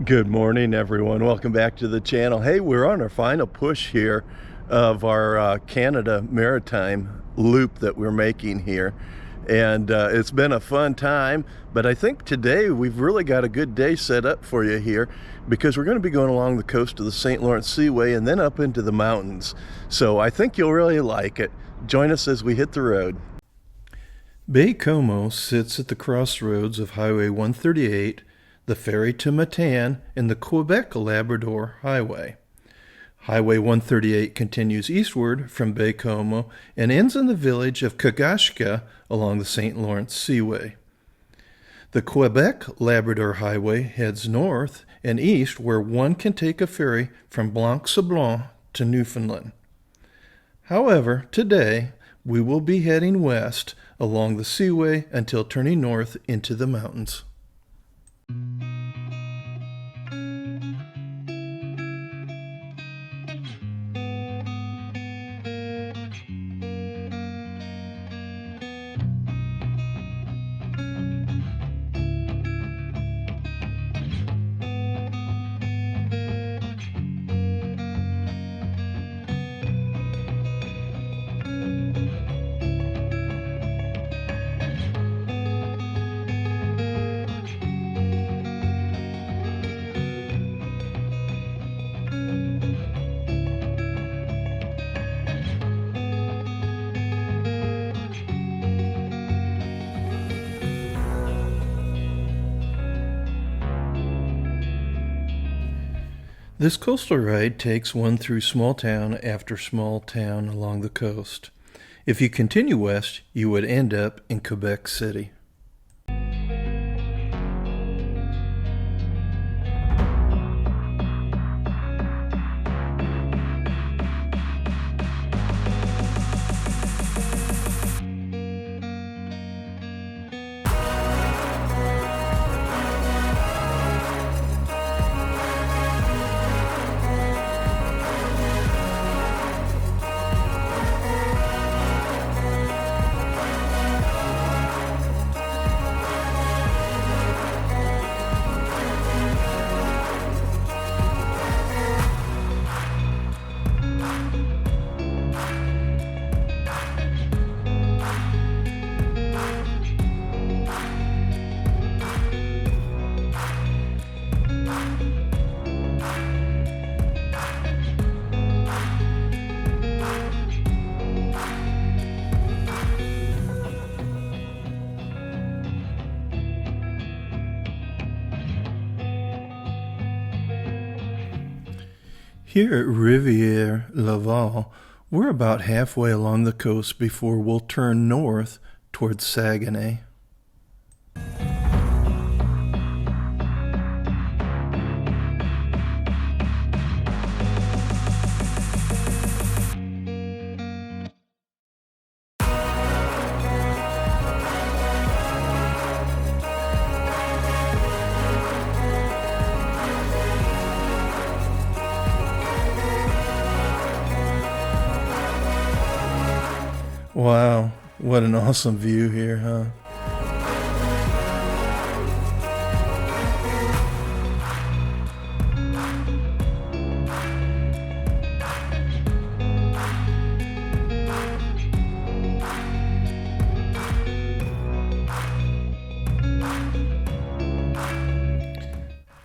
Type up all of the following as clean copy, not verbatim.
Good morning, everyone. Welcome back to the channel. Hey, we're on our final push here of our Canada Maritime loop that we're making here. And it's been a fun time, but I think today we've really got a good day set up for you here because we're going to be going along the coast of the St. Lawrence Seaway and then up into the mountains. So I think you'll really like it. Join us as we hit the road. Baie-Comeau sits at the crossroads of Highway 138, the ferry to Matane, and the Quebec-Labrador Highway. Highway 138 continues eastward from Baie-Comeau and ends in the village of Kagashka along the St. Lawrence Seaway. The Quebec-Labrador Highway heads north and east where one can take a ferry from Blanc-Sablon to Newfoundland. However, today we will be heading west along the Seaway until turning north into the mountains. This coastal ride takes one through small town after small town along the coast. If you continue west, you would end up in Quebec City. Here at Rivière-Laval, we're about halfway along the coast before we'll turn north towards Saguenay. Wow, what an awesome view here, huh?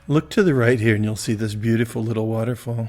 Look to the right here and you'll see this beautiful little waterfall.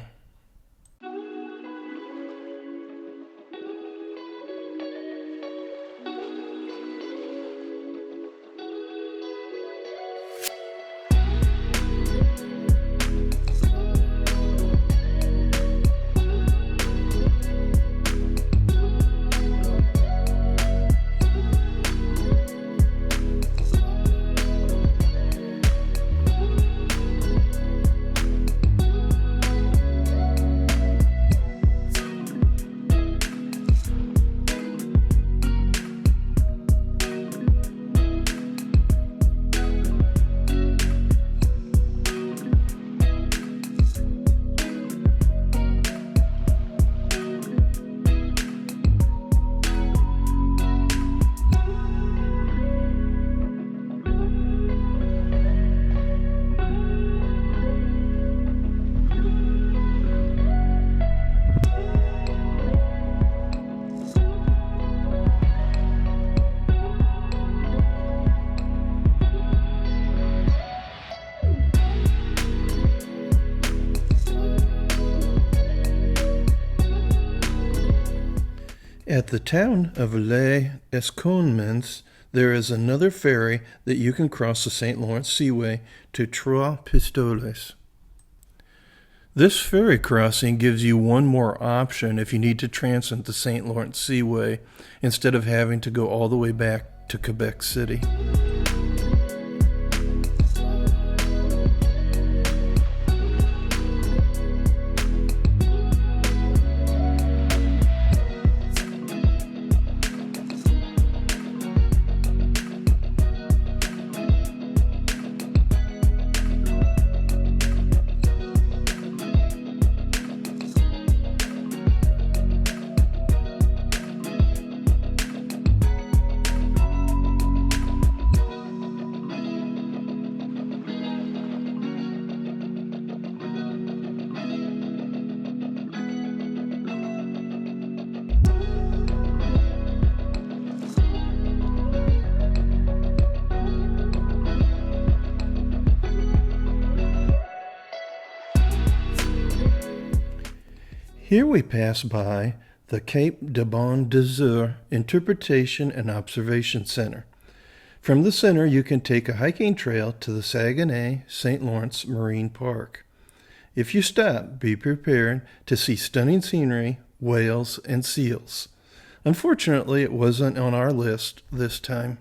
At the town of Les Escoumins, there is another ferry that you can cross the St. Lawrence Seaway to Trois Pistoles. This ferry crossing gives you one more option if you need to transit the St. Lawrence Seaway instead of having to go all the way back to Quebec City. Here we pass by the Cape de Bon Désir Interpretation and Observation Center. From the center, you can take a hiking trail to the Saguenay St. Lawrence Marine Park. If you stop, be prepared to see stunning scenery, whales, and seals. Unfortunately, it wasn't on our list this time.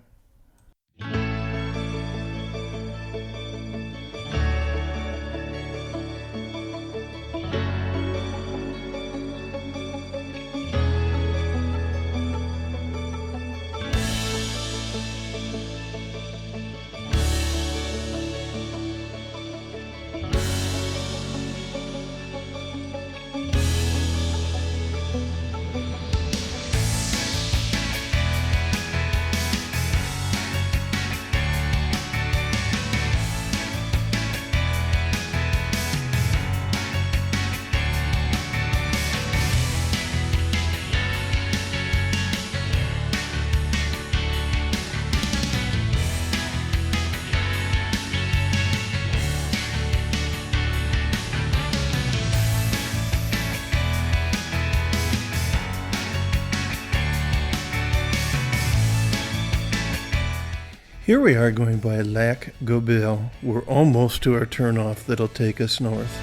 Here we are going by Lac Bouchette. We're almost to our turnoff that'll take us north.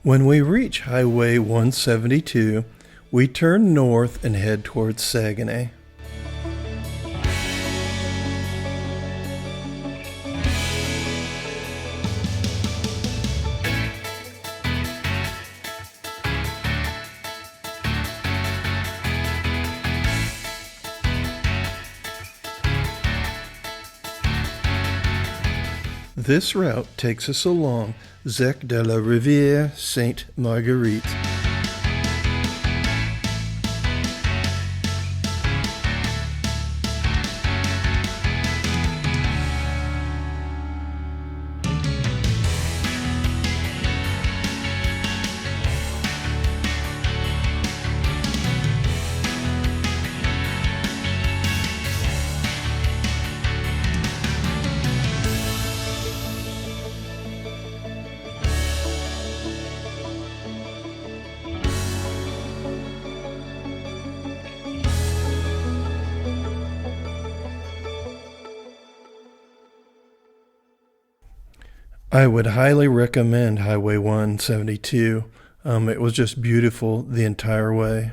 When we reach Highway 172, we turn north and head towards Saguenay. This route takes us along Zec de la Rivière Sainte-Marguerite. I would highly recommend Highway 172. It was just beautiful the entire way.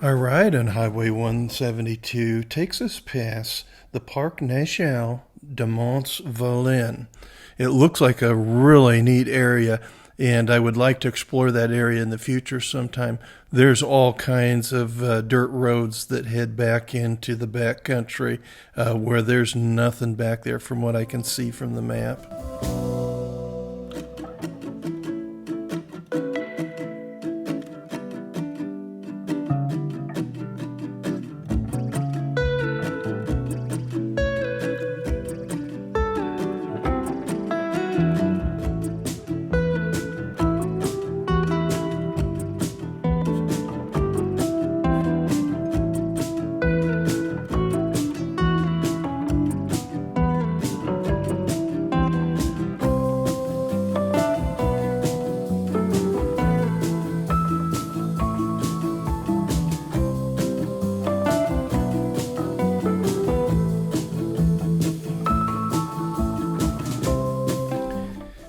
Our ride on Highway 172 takes us past the Parc National de Mont-Valin. It looks like a really neat area, and I would like to explore that area in the future sometime. There's all kinds of dirt roads that head back into the back country where there's nothing back there from what I can see from the map.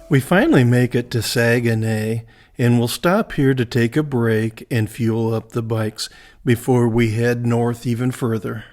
We finally make it to Saguenay, and we'll stop here to take a break and fuel up the bikes before we head north even further.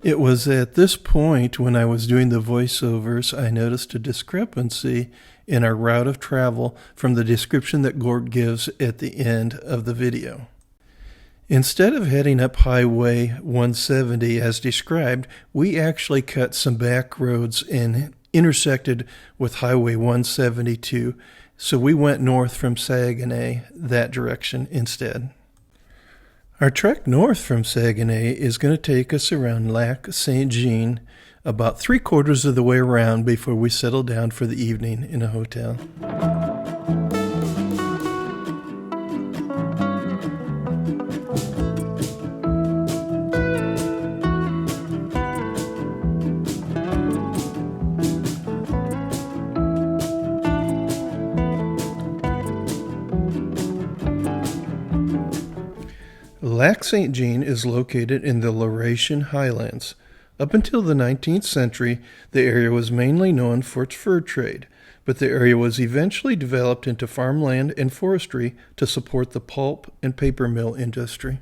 It was at this point when I was doing the voiceovers, I noticed a discrepancy in our route of travel from the description that Gord gives at the end of the video. Instead of heading up Highway 170 as described, we actually cut some back roads and intersected with Highway 172, so we went north from Saguenay that direction instead. Our trek north from Saguenay is going to take us around Lac St, about 3/4 of the way around before we settle down for the evening in a hotel. Lac St. Jean is located in the Laurentian Highlands. Up until the 19th century, the area was mainly known for its fur trade, but the area was eventually developed into farmland and forestry to support the pulp and paper mill industry.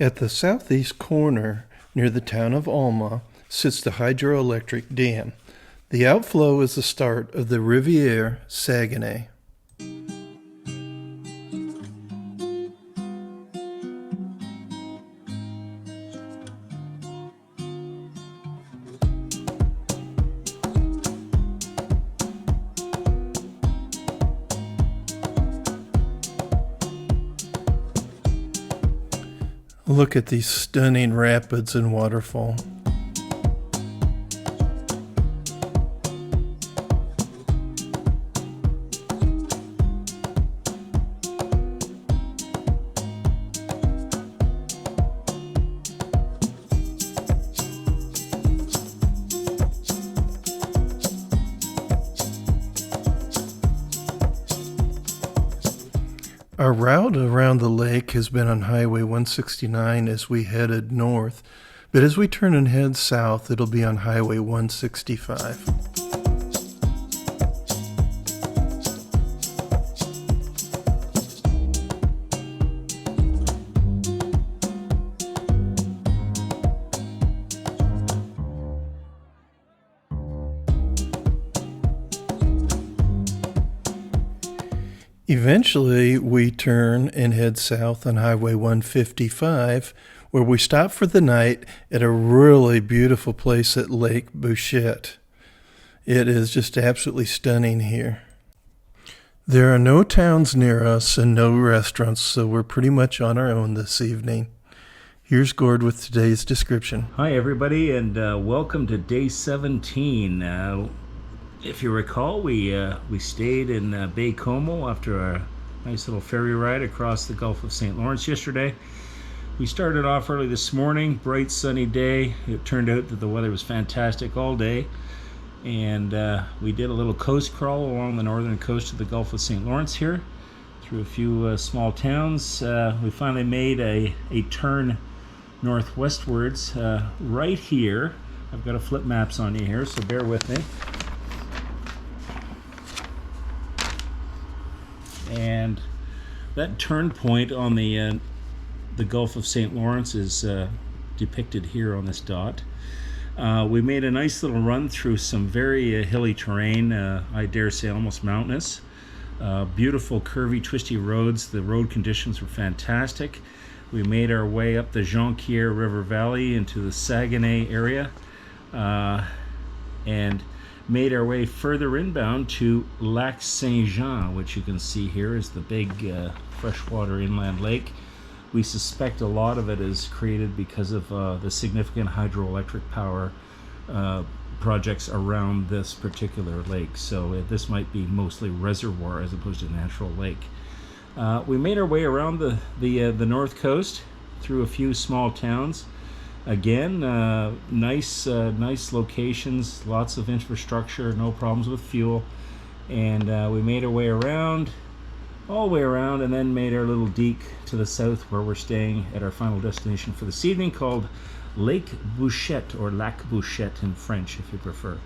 At the southeast corner, near the town of Alma, sits the hydroelectric dam. The outflow is the start of the Rivière Saguenay. Look at these stunning rapids and waterfall. Our route around the lake has been on Highway 169 as we headed north, but as we turn and head south, it'll be on Highway 165. Eventually, we turn and head south on Highway 155, where we stop for the night at a really beautiful place at Lac Bouchette. It is just absolutely stunning here. There are no towns near us and no restaurants, so we're pretty much on our own this evening. Here's Gord with today's description. Hi everybody, and welcome to day 17. If you recall, we stayed in Baie-Comeau after a nice little ferry ride across the Gulf of St. Lawrence yesterday. We started off early this morning, bright sunny day. It turned out that the weather was fantastic all day, and we did a little coast crawl along the northern coast of the Gulf of St. Lawrence here, through a few small towns. We finally made a turn northwestwards right here. I've got to flip maps on you here, so bear with me. And that turn point on the Gulf of St. Lawrence is depicted here on this dot. We made a nice little run through some very hilly terrain, I dare say almost mountainous. Beautiful curvy twisty roads. The road conditions were fantastic. We made our way up the Jonquière River Valley into the Saguenay area, and made our way further inbound to Lac St, which you can see here is the big freshwater inland lake. We suspect a lot of it is created because of the significant hydroelectric power projects around this particular lake. So this might be mostly reservoir as opposed to natural lake. We made our way around the north coast through a few small towns. Again, nice locations, lots of infrastructure, no problems with fuel, and we made our way around, all the way around, and then made our little deke to the south, where we're staying at our final destination for this evening, called Lac Bouchette, or Lac Bouchette in French, if you prefer.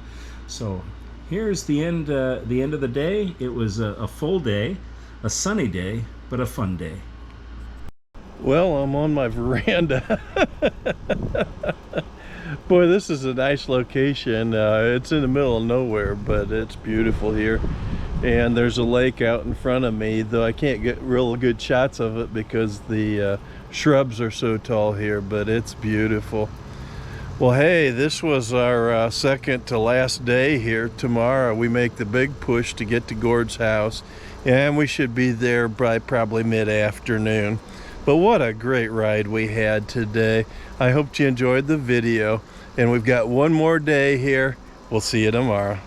So here's the end of the day. It was a full day, a sunny day, but a fun day. Well, I'm on my veranda. Boy, this is a nice location. It's in the middle of nowhere, but it's beautiful here. And there's a lake out in front of me, though I can't get real good shots of it because the shrubs are so tall here, but it's beautiful. Well, hey, this was our second to last day here. Tomorrow we make the big push to get to Gord's house, and we should be there by probably mid-afternoon. But what a great ride we had today. I hope you enjoyed the video, and we've got one more day here. We'll see you tomorrow.